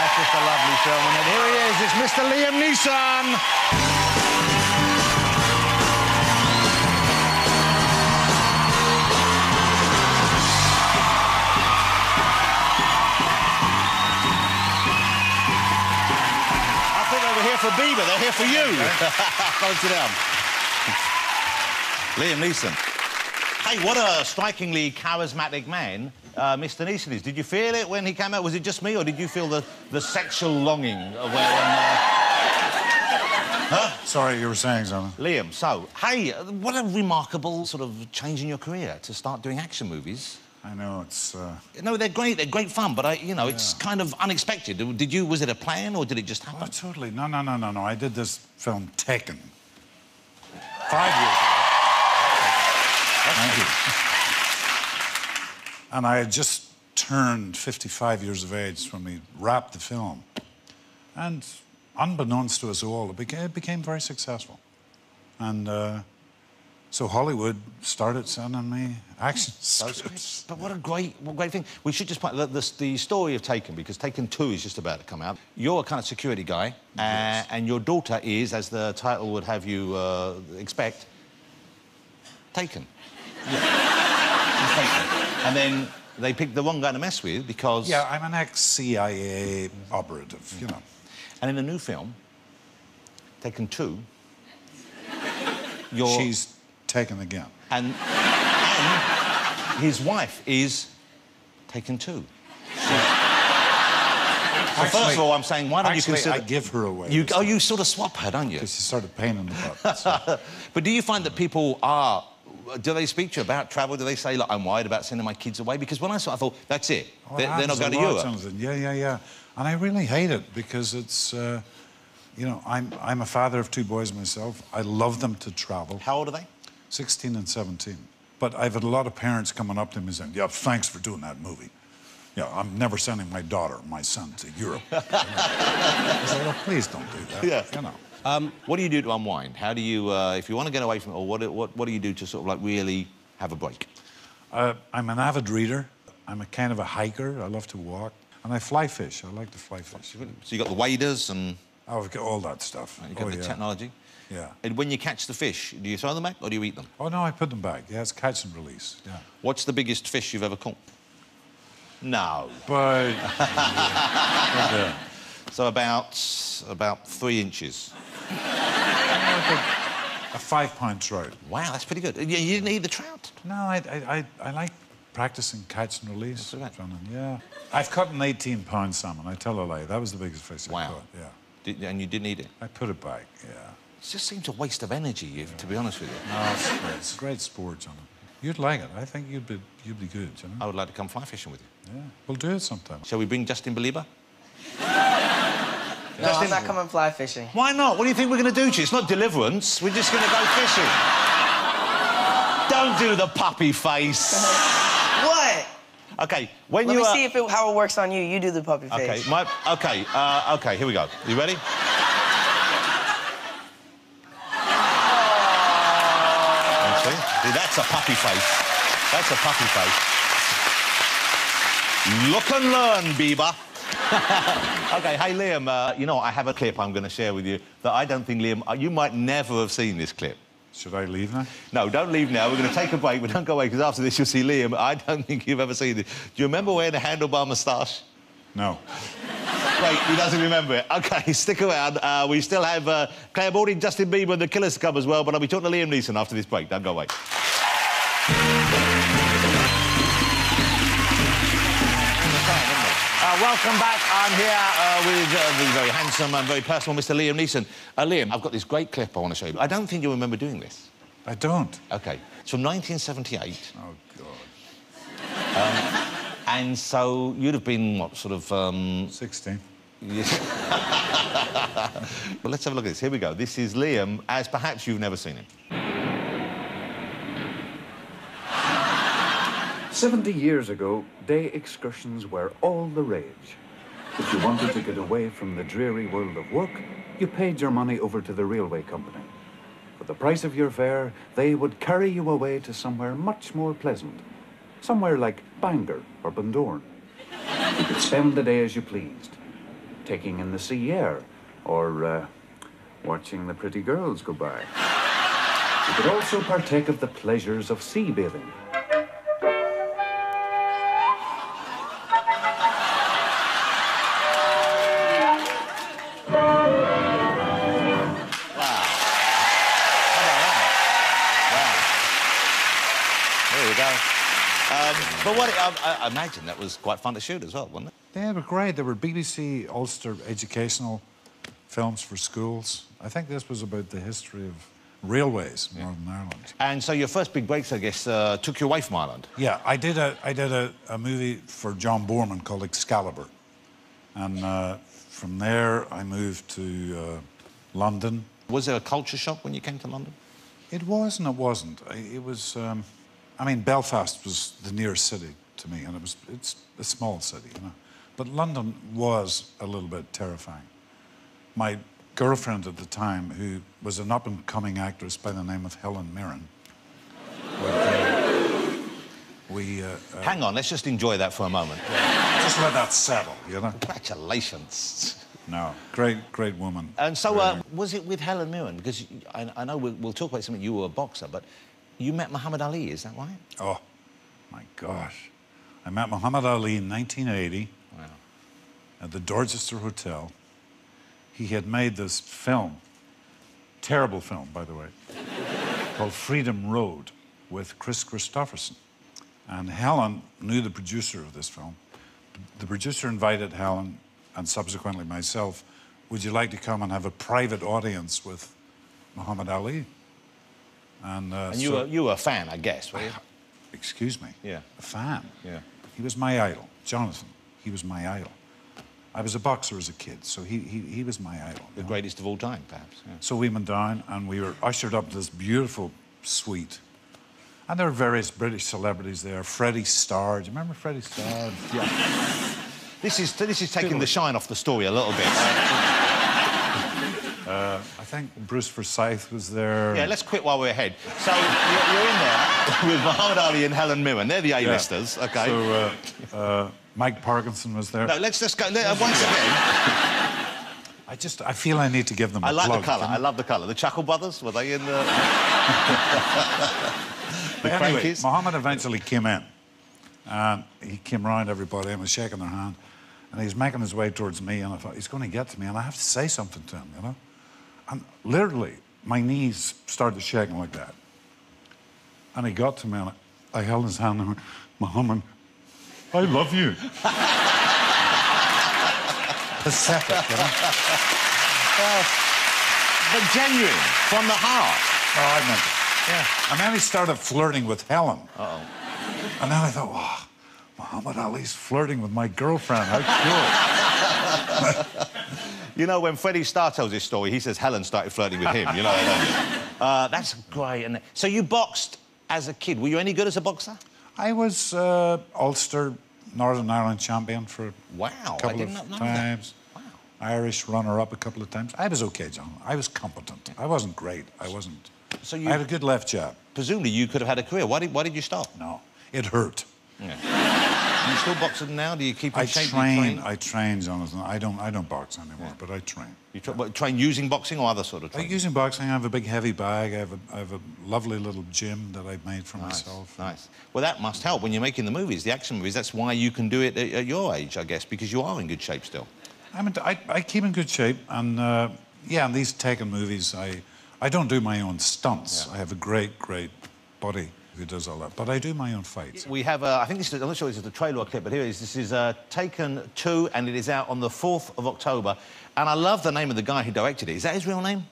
That's just a lovely film, and here he is. It's Mr. Liam Neeson. Here for Bieber, they're here for you. Go sit down. Liam Neeson. Hey, what a strikingly charismatic man Mr. Neeson is. Did you feel it when he came out? Was it just me, or did you feel the sexual longing of Huh? Sorry, you were saying something. Liam, so, hey, what a remarkable sort of change in your career to start doing action movies. I know, it's... No, they're great fun, but, you know, it's kind of unexpected. Was it a plan, or did it just happen? Oh, totally. No. I did this film, Taken, 5 years ago. Thank you. And I had just turned 55 years of age when we wrapped the film. And unbeknownst to us all, it became very successful. And so Hollywood started sending me action scripts. But what a great thing. We should just point the story of Taken, because Taken 2 is just about to come out. You're a kind of security guy, Yes. And your daughter is, as the title would have you expect, taken. Yeah. She's taken. And then they picked the wrong guy to mess with because... Yeah, I'm an ex-CIA operative, you know. And in the new film, Taken 2, She's taken again. And his wife is taken too. So first of all, I'm saying, why don't you consider... I give her away. You sort of swap her, don't you? Because she started pain in the butt. So. But do you find that people are... Do they speak to you about travel? Do they say, like, I'm worried about sending my kids away? Because when I saw it, I thought, that's it. Oh, they're not going to Europe. Yeah. And I really hate it because it's... you know, I'm a father of 2 boys myself. I love them to travel. How old are they? 16 and 17. But I've had a lot of parents coming up to me saying, yeah, thanks for doing that movie. Yeah, I'm never sending my daughter, my son, to Europe. You know? I said, well, please don't do that. Yeah. You know. What do you do to unwind? How do you, if you want to get away from it, or what do you do to sort of, like, really have a break? I'm an avid reader. I'm a kind of a hiker. I love to walk. And I fly fish. I like to fly fish. So you got the waders and... Oh, I've got all that stuff. You got the technology? Yeah. And when you catch the fish, do you throw them back or do you eat them? Oh, no, I put them back. Yeah, it's catch and release. Yeah. What's the biggest fish you've ever caught? No. But... yeah. So about 3 inches. A 5-pound trout. Wow, that's pretty good. You didn't eat the trout? No, I like practicing catch and release. That's right. Yeah. I've caught an 18-pound salmon. I tell a lie. That was the biggest fish I caught. Yeah. And you didn't eat it? I put it back, yeah. It just seems a waste of energy, to be honest with you. No, it's great sport, John. You'd like it. I think you'd be good, you know? I would like to come fly fishing with you. Yeah, we'll do it sometime. Shall we bring Justin Bieber? No, I'm not coming fly fishing. Why not? What do you think we're going to do to you? It's not Deliverance. We're just going to go fishing. Don't do the puppy face. What? OK, Let me see how it works on you. You do the puppy face. OK, here we go. You ready? See, that's a puppy face. That's a puppy face. Look and learn, Bieber. OK, hey, Liam, you know what? I have a clip I'm going to share with you that I don't think, Liam, you might never have seen this clip. Should I leave now? No, don't leave now. We're going to take a break, but don't go away, because after this you'll see Liam. I don't think you've ever seen this. Do you remember wearing a handlebar moustache? No. Great, he doesn't remember it. OK, stick around. We still have Claire Balding, Justin Bieber and the Killers to come as well, but I'll be talking to Liam Neeson after this break. Don't go away. Welcome back. I'm here with the very handsome and very personal Mr. Liam Neeson. Liam, I've got this great clip I want to show you. I don't think you remember doing this. I don't. OK. It's from 1978. Oh, God. And so you'd have been, what, sort of... 16. Yes. But let's have a look at this. Here we go. This is Liam, as perhaps you've never seen him. 70 years ago, day excursions were all the rage. If you wanted to get away from the dreary world of work, you paid your money over to the railway company. For the price of your fare, they would carry you away to somewhere much more pleasant. Somewhere like Bangor or Bundoran. You could spend the day as you pleased. taking in the sea air, or watching the pretty girls go by. You could also partake of the pleasures of sea bathing. But what I imagine that was quite fun to shoot as well, wasn't it? They were great. They were BBC Ulster educational films for schools. I think this was about the history of railways in Northern Ireland. And so your first big breaks, I guess, took you away from Ireland. Yeah, I did a movie for John Boorman called Excalibur, and from there I moved to London. Was there a culture shock when you came to London? It was and it wasn't. It was. I mean, Belfast was the nearest city to me, and it's a small city, you know. But London was a little bit terrifying. My girlfriend at the time, who was an up-and-coming actress by the name of Helen Mirren, hang on, let's just enjoy that for a moment. Just let that settle, you know. Congratulations. No, great woman. And so, was it with Helen Mirren? Because I know we'll talk about something. You were a boxer, but you met Muhammad Ali, is that right? Oh, my gosh. I met Muhammad Ali in 1980 at the Dorchester Hotel. He had made this film, terrible film, by the way, called Freedom Road with Chris Christopherson. And Helen knew the producer of this film. The producer invited Helen, and subsequently myself, would you like to come and have a private audience with Muhammad Ali? And you were a fan, I guess, were you? Excuse me? Yeah. A fan? Yeah. He was my idol. Jonathan, he was my idol. I was a boxer as a kid, so he was my idol. The greatest of all time, perhaps. Yeah. So we went down and we were ushered up to this beautiful suite. And there were various British celebrities there. Freddie Starr. Do you remember Freddie Starr? Yeah. This is taking the shine off the story a little bit. I think Bruce Forsyth was there. Yeah, let's quit while we're ahead. So you're in there with Muhammad Ali and Helen Mirren. They're the A-listers, yeah. OK. So Mike Parkinson was there. No, let's just go once again. I feel I need to give them a plug. I like the colour. I love the colour. The Chuckle Brothers, were they in the... Anyway, Muhammad eventually came in. And he came round everybody and was shaking their hand. And he was making his way towards me, and I thought, he's going to get to me, and I have to say something to him, you know? And literally, my knees started shaking like that. And he got to me, and I held his hand and went, Muhammad, I love you. Pathetic, you know? But genuine, from the heart. Oh, I meant it. Yeah. And then he started flirting with Helen. Uh-oh. And then I thought, oh, Muhammad Ali's flirting with my girlfriend. How cool. You know, when Freddie Starr tells his story, he says Helen started flirting with him. You know that? That's great. And so you boxed as a kid. Were you any good as a boxer? I was Ulster Northern Ireland champion for a couple of times. Wow. Irish runner-up a couple of times. I was OK, John. I was competent. I wasn't great. I wasn't... So I had a good left jab. Presumably you could have had a career. Why did you stop? No, it hurt. Yeah. Are you still boxing now? Do you keep in shape? I train, Jonathan. I don't box anymore, but I train. You train using boxing or other sort of training? Using boxing. I have a big heavy bag. I have a lovely little gym that I've made for myself. Nice. Well, that must help when you're making the movies, the action movies. That's why you can do it at your age, I guess, because you are in good shape still. I keep in good shape, and yeah, in these Taken movies, I don't do my own stunts. Yeah. I have a great body who does all that, but I do my own fights. We have, I think this is, I'm not sure this is the trailer or clip, but here it is. This is Taken 2, and it is out on the 4th of October. And I love the name of the guy who directed it. Is that his real name?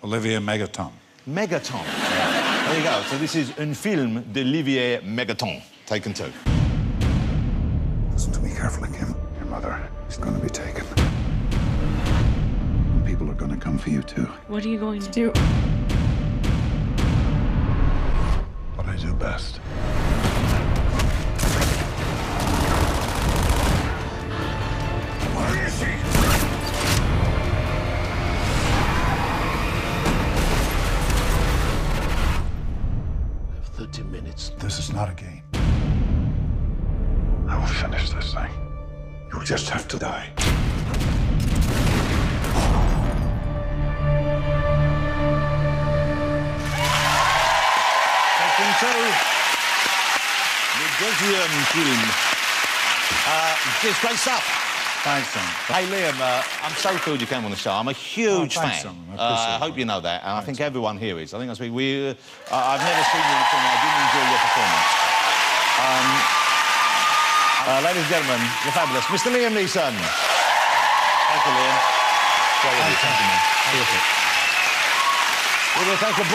Olivier Megaton. Megaton. Yeah. There you go. So this is Un film d'Olivier Megaton, Taken 2. Listen to me carefully, Kim. Your mother is going to be taken. People are going to come for you, too. What are you going to do? What I do best. Where is she? We have 30 minutes. This is not a game. I will finish this thing. You'll just have to die. welcome to the Desium film. It's great stuff. Thanks, Sam. Hey, Liam, I'm so thrilled you came on the show. I'm a huge thanks, fan. Sam. I hope you know that, and I think everyone here is. I think that's I've never seen you in a film. I didn't enjoy your performance. Ladies and gentlemen, you're fabulous. Mr. Liam Neeson. Thank you, Liam. Thank you, man. We're going to take a break.